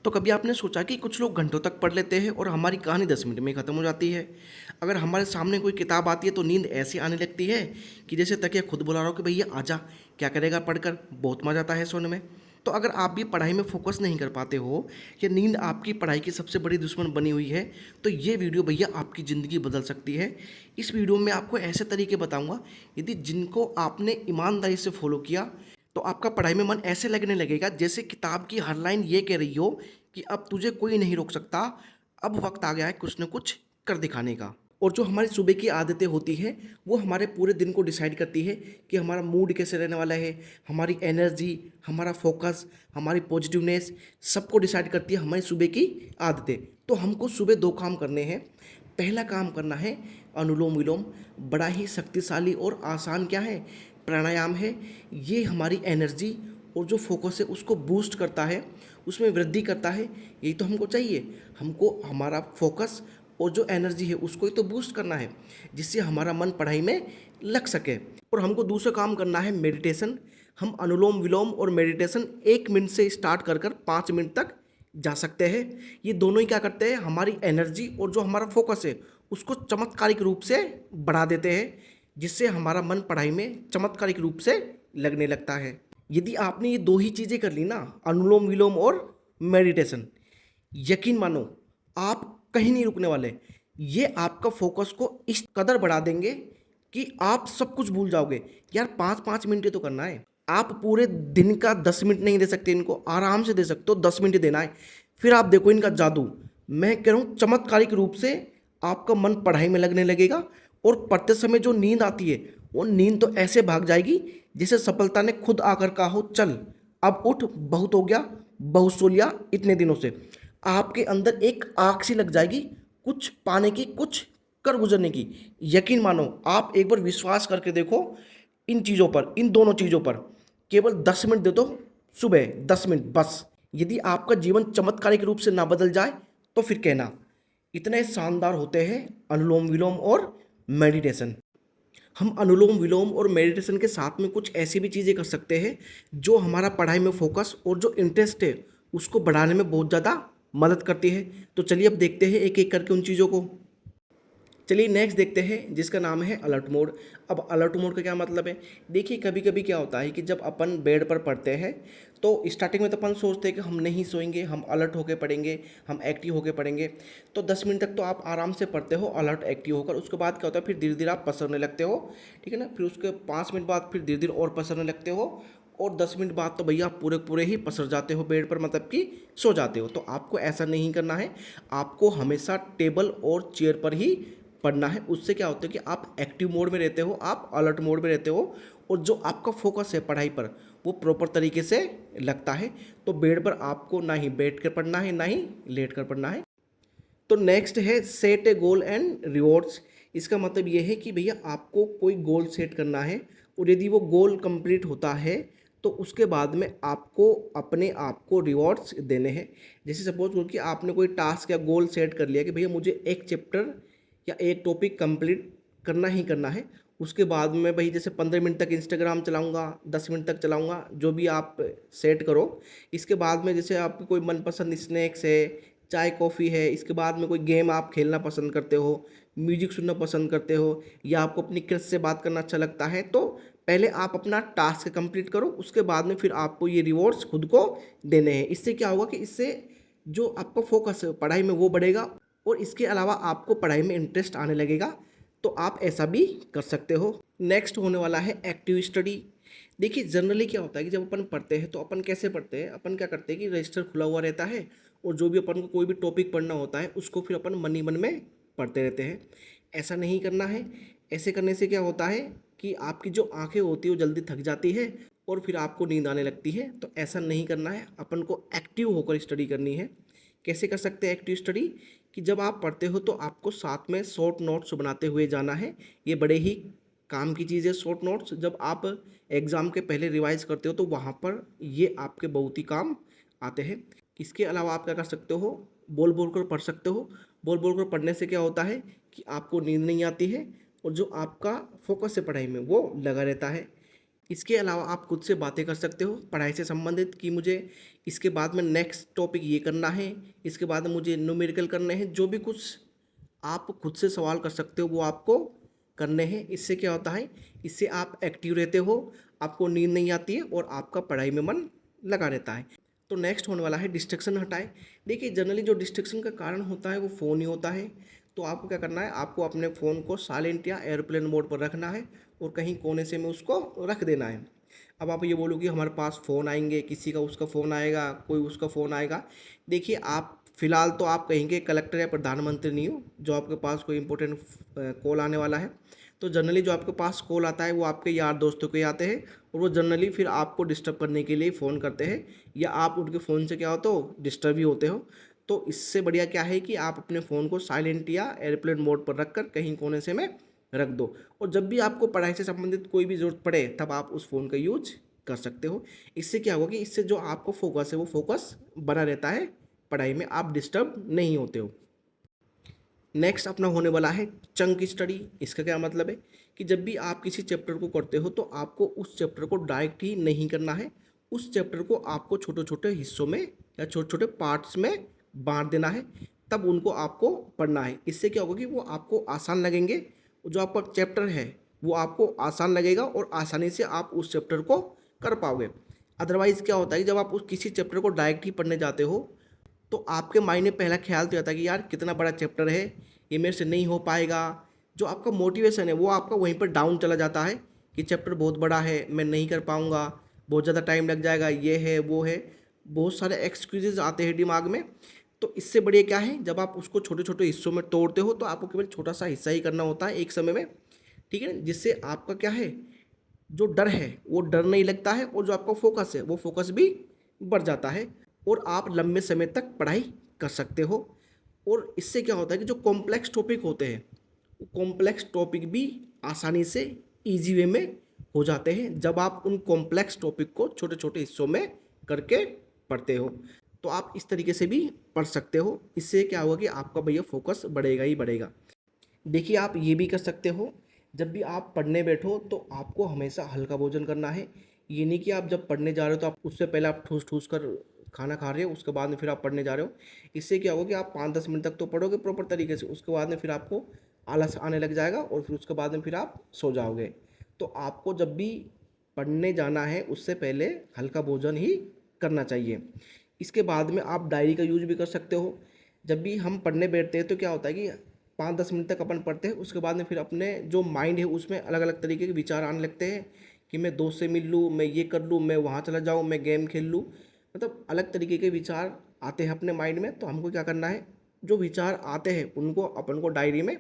तो कभी आपने सोचा कि कुछ लोग घंटों तक पढ़ लेते हैं और हमारी कहानी 10 मिनट में ही ख़त्म हो जाती है। अगर हमारे सामने कोई किताब आती है तो नींद ऐसी आने लगती है कि जैसे तकिया खुद बुला रहा हो कि भैया आजा, क्या करेगा पढ़कर, बहुत मज़ा आता है सोने में। तो अगर आप भी पढ़ाई में फोकस नहीं कर पाते हो या नींद आपकी पढ़ाई की सबसे बड़ी दुश्मन बनी हुई है, तो ये वीडियो भैया आपकी ज़िंदगी बदल सकती है। इस वीडियो में आपको ऐसे तरीके बताऊंगा यदि जिनको आपने ईमानदारी से फॉलो किया तो आपका पढ़ाई में मन ऐसे लगने लगेगा जैसे किताब की हर लाइन ये कह रही हो कि अब तुझे कोई नहीं रोक सकता, अब वक्त आ गया है कुछ न कुछ कर दिखाने का। और जो हमारी सुबह की आदतें होती हैं वो हमारे पूरे दिन को डिसाइड करती है कि हमारा मूड कैसे रहने वाला है, हमारी एनर्जी, हमारा फोकस, हमारी पॉजिटिवनेस, सबको डिसाइड करती है हमारी सुबह की आदतें। तो हमको सुबह दो काम करने हैं। पहला काम करना है अनुलोम विलोम, बड़ा ही शक्तिशाली और आसान क्या है, प्राणायाम है। ये हमारी एनर्जी और जो फोकस है उसको बूस्ट करता है, उसमें वृद्धि करता है। यही तो हमको चाहिए, हमको हमारा फोकस और जो एनर्जी है उसको ही तो बूस्ट करना है जिससे हमारा मन पढ़ाई में लग सके। और हमको दूसरा काम करना है मेडिटेशन। हम अनुलोम विलोम और मेडिटेशन 1 मिनट से स्टार्ट कर कर 5 मिनट तक जा सकते हैं। ये दोनों ही क्या करते हैं, हमारी एनर्जी और जो हमारा फोकस है उसको चमत्कारिक रूप से बढ़ा देते हैं जिससे हमारा मन पढ़ाई में चमत्कारिक रूप से लगने लगता है। यदि आपने ये दो ही चीज़ें कर ली ना, अनुलोम विलोम और मेडिटेशन, यकीन मानो आप कहीं नहीं रुकने वाले। ये आपका फोकस को इस कदर बढ़ा देंगे कि आप सब कुछ भूल जाओगे। यार 5-5 मिनट ही तो करना है, आप पूरे दिन का 10 मिनट नहीं दे सकते, इनको आराम से दे सकते हो, 10 मिनट देना है। फिर आप देखो इनका जादू, मैं कह रहा हूँ चमत्कारिक रूप से आपका मन पढ़ाई में लगने लगेगा। और पढ़ते समय जो नींद आती है वो नींद तो ऐसे भाग जाएगी जैसे सफलता ने खुद आकर कहा हो चल अब उठ, बहुत हो गया, बहुत सो लिया इतने दिनों से। आपके अंदर एक आग सी लग जाएगी कुछ पाने की, कुछ कर गुजरने की। यकीन मानो, आप एक बार विश्वास करके देखो इन चीज़ों पर, इन दोनों चीज़ों पर। केवल 10 मिनट दे दो, सुबह 10 मिनट बस। यदि आपका जीवन चमत्कारिक रूप से ना बदल जाए तो फिर कहना। इतने शानदार होते हैं अनुलोम विलोम और मेडिटेशन। हम अनुलोम विलोम और मेडिटेशन के साथ में कुछ ऐसी भी चीज़ें कर सकते हैं जो हमारा पढ़ाई में फोकस और जो इंटरेस्ट है उसको बढ़ाने में बहुत ज़्यादा मदद करती है। तो चलिए अब देखते हैं एक एक करके उन चीज़ों को। चलिए नेक्स्ट देखते हैं जिसका नाम है अलर्ट मोड। अब अलर्ट मोड का क्या मतलब है, देखिए कभी कभी क्या होता है कि जब अपन बेड पर पढ़ते हैं तो स्टार्टिंग में तो अपन सोचते हैं कि हम नहीं सोएंगे, हम अलर्ट होकर पढ़ेंगे, हम एक्टिव होकर पढ़ेंगे। तो 10 मिनट तक तो आप आराम से पढ़ते हो अलर्ट एक्टिव होकर। उसके बाद क्या होता है, फिर धीरे धीरे आप पसरने लगते हो, ठीक है ना। फिर उसके 5 मिनट बाद फिर धीरे धीरे और पसरने लगते हो। और 10 मिनट बाद तो भैया आप पूरे पूरे ही पसर जाते हो बेड पर, मतलब कि सो जाते हो। तो आपको ऐसा नहीं करना है, आपको हमेशा टेबल और चेयर पर ही पढ़ना है। उससे क्या होता है कि आप एक्टिव मोड में रहते हो, आप अलर्ट मोड में रहते हो और जो आपका फोकस है पढ़ाई पर वो प्रॉपर तरीके से लगता है। तो बेड पर आपको ना ही बैठ कर पढ़ना है ना ही लेट कर पढ़ना है। तो नेक्स्ट है set A goal and rewards. इसका मतलब ये है कि भैया आपको कोई गोल सेट करना है और यदि वो गोल कंप्लीट होता है तो उसके बाद में आपको अपने आप को रिवॉर्ड्स देने हैं। जैसे सपोज करो कि आपने कोई टास्क या गोल सेट कर लिया कि भैया मुझे एक चैप्टर या एक टॉपिक कंप्लीट करना ही करना है। उसके बाद में भाई जैसे 15 मिनट तक इंस्टाग्राम चलाऊंगा, 10 मिनट तक चलाऊंगा, जो भी आप सेट करो। इसके बाद में जैसे आपकी कोई मनपसंद स्नैक्स है, चाय कॉफ़ी है, इसके बाद में कोई गेम आप खेलना पसंद करते हो, म्यूजिक सुनना पसंद करते हो, या आपको अपनी क्रश से बात करना अच्छा लगता है, तो पहले आप अपना टास्क कंप्लीट करो। उसके बाद में फिर आपको ये रिवॉर्ड्स खुद को देने हैं। इससे क्या होगा कि इससे जो आपका फोकस है पढ़ाई में वो बढ़ेगा और इसके अलावा आपको पढ़ाई में इंटरेस्ट आने लगेगा। तो आप ऐसा भी कर सकते हो। नेक्स्ट होने वाला है एक्टिव स्टडी। देखिए जनरली क्या होता है कि जब अपन पढ़ते हैं तो अपन कैसे पढ़ते हैं, अपन क्या करते हैं कि रजिस्टर खुला हुआ रहता है और जो भी अपन को कोई भी टॉपिक पढ़ना होता है उसको फिर अपन मन ही मन में पढ़ते रहते हैं। ऐसा नहीं करना है। ऐसे करने से क्या होता है कि आपकी जो आंखें होती है वो जल्दी थक जाती है और फिर आपको नींद आने लगती है। तो ऐसा नहीं करना है, अपन को एक्टिव होकर स्टडी करनी है। कैसे कर सकते हैं एक्टिव स्टडी, कि जब आप पढ़ते हो तो आपको साथ में शॉर्ट नोट्स बनाते हुए जाना है। ये बड़े ही काम की चीज़ है शॉर्ट नोट्स। जब आप एग्ज़ाम के पहले रिवाइज करते हो तो वहाँ पर ये आपके बहुत ही काम आते हैं। इसके अलावा आप क्या कर सकते हो, बोल बोल कर पढ़ सकते हो। बोल बोल कर पढ़ने से क्या होता है कि आपको नींद नहीं आती है और जो आपका फोकस है पढ़ाई में वो लगा रहता है। इसके अलावा आप खुद से बातें कर सकते हो पढ़ाई से संबंधित कि मुझे इसके बाद में नेक्स्ट टॉपिक ये करना है, इसके बाद में मुझे न्यूमेरिकल करने हैं, जो भी कुछ आप खुद से सवाल कर सकते हो वो आपको करने हैं। इससे क्या होता है, इससे आप एक्टिव रहते हो, आपको नींद नहीं आती है और आपका पढ़ाई में मन लगा रहता है। तो नेक्स्ट होने वाला है डिस्ट्रक्शन हटाए। देखिए जनरली जो डिस्ट्रक्शन का कारण होता है वो फ़ोन ही होता है। तो आपको क्या करना है, आपको अपने फ़ोन को साइलेंट या एयरप्लेन मोड पर रखना है और कहीं कोने से में उसको रख देना है। अब आप ये बोलोगे हमारे पास फ़ोन आएंगे, किसी का उसका फ़ोन आएगा, कोई उसका फ़ोन आएगा। देखिए आप फ़िलहाल तो आप कहेंगे कलेक्टर या प्रधानमंत्री नहीं हो जो आपके पास कोई इंपॉर्टेंट कॉल आने वाला है। तो जनरली जो आपके पास कॉल आता है वो आपके यार दोस्तों के आते हैं और वो जनरली फिर आपको डिस्टर्ब करने के लिए फ़ोन करते हैं, या आप उनके फ़ोन से क्या होते हो, डिस्टर्ब ही होते हो। तो इससे बढ़िया क्या है कि आप अपने फ़ोन को साइलेंट या एयरप्लेन मोड पर रख कर कहीं कोने से में रख दो, और जब भी आपको पढ़ाई से संबंधित कोई भी ज़रूरत पड़े तब आप उस फ़ोन का यूज कर सकते हो। इससे क्या होगा कि इससे जो आपको फोकस है वो फोकस बना रहता है, पढ़ाई में आप डिस्टर्ब नहीं होते हो। नेक्स्ट अपना होने वाला है चंक स्टडी। इसका क्या मतलब है कि जब भी आप किसी चैप्टर को करते हो तो आपको उस चैप्टर को डायरेक्ट ही नहीं करना है, उस चैप्टर को आपको छोटे छोटे हिस्सों में या छोटे छोटे पार्ट्स में बांट देना है, तब उनको आपको पढ़ना है। इससे क्या होगा कि वो आपको आसान लगेंगे, जो आपका चैप्टर है वो आपको आसान लगेगा और आसानी से आप उस चैप्टर को कर पाओगे। अदरवाइज़ क्या होता है कि जब आप उस किसी चैप्टर को डायरेक्ट ही पढ़ने जाते हो तो आपके माइंड में पहला ख्याल तो आता है कि यार कितना बड़ा चैप्टर है, ये मेरे से नहीं हो पाएगा। जो आपका मोटिवेशन है वो आपका वहीं पर डाउन चला जाता है कि चैप्टर बहुत बड़ा है, मैं नहीं कर पाऊँगा, बहुत ज़्यादा टाइम लग जाएगा, ये है वो है, बहुत सारे एक्सक्यूजेज आते हैं दिमाग में। तो इससे बढ़िया क्या है, जब आप उसको छोटे छोटे हिस्सों में तोड़ते हो तो आपको केवल छोटा सा हिस्सा ही करना होता है एक समय में, ठीक है ना, जिससे आपका क्या है, जो डर है वो डर नहीं लगता है और जो आपका फोकस है वो फोकस भी बढ़ जाता है और आप लंबे समय तक पढ़ाई कर सकते हो। और इससे क्या होता है कि जो कॉम्प्लेक्स टॉपिक होते हैं वो कॉम्प्लेक्स टॉपिक भी आसानी से इजी वे में हो जाते हैं जब आप उन कॉम्प्लेक्स टॉपिक को छोटे छोटे हिस्सों में करके पढ़ते हो। तो आप इस तरीके से भी पढ़ सकते हो। इससे क्या होगा कि आपका भैया फोकस बढ़ेगा ही बढ़ेगा। देखिए आप ये भी कर सकते हो, जब भी आप पढ़ने बैठो तो आपको हमेशा हल्का भोजन करना है। ये नहीं कि आप जब पढ़ने जा रहे हो तो आप उससे पहले आप ठूस ठूस कर खाना खा रहे हो, उसके बाद में फिर आप पढ़ने जा रहे हो। इससे क्या होगा कि आप 5-10 मिनट तक तो पढ़ोगे प्रॉपर तरीके से, उसके बाद में फिर आपको आलस आने लग जाएगा और फिर उसके बाद में फिर आप सो जाओगे। तो आपको जब भी पढ़ने जाना है उससे पहले हल्का भोजन ही करना चाहिए। इसके बाद में आप डायरी का यूज भी कर सकते हो। जब भी हम पढ़ने बैठते हैं तो क्या होता है कि 5-10 मिनट तक अपन पढ़ते हैं, उसके बाद में फिर अपने जो माइंड है उसमें अलग अलग तरीके के विचार आने लगते हैं कि मैं दोस्त से मिल लूँ, मैं ये कर लूँ, मैं वहाँ चला जाऊँ, मैं गेम खेल लूँ। मतलब अलग तरीके के विचार आते हैं अपने माइंड में। तो हमको क्या करना है, जो विचार आते हैं उनको अपन को डायरी में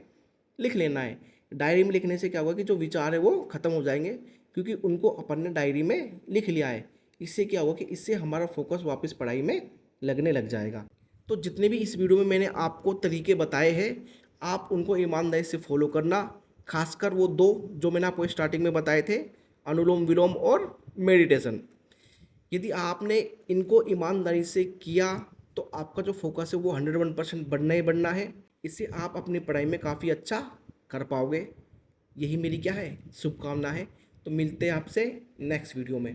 लिख लेना है। डायरी में लिखने से क्या होगा कि जो विचार है वो ख़त्म हो जाएंगे, क्योंकि उनको अपन ने डायरी में लिख लिया है। इससे क्या होगा कि इससे हमारा फोकस वापस पढ़ाई में लगने लग जाएगा। तो जितने भी इस वीडियो में मैंने आपको तरीके बताए हैं आप उनको ईमानदारी से फॉलो करना। खासकर वो दो जो मैंने आपको स्टार्टिंग में बताए थे, अनुलोम विलोम और मेडिटेशन। यदि आपने इनको ईमानदारी से किया तो आपका जो फोकस है वो 101% बढ़ना ही बढ़ना है। इससे आप अपनी पढ़ाई में काफ़ी अच्छा कर पाओगे। यही मेरी क्या है, शुभकामना है। तो मिलते हैं आपसे नेक्स्ट वीडियो में।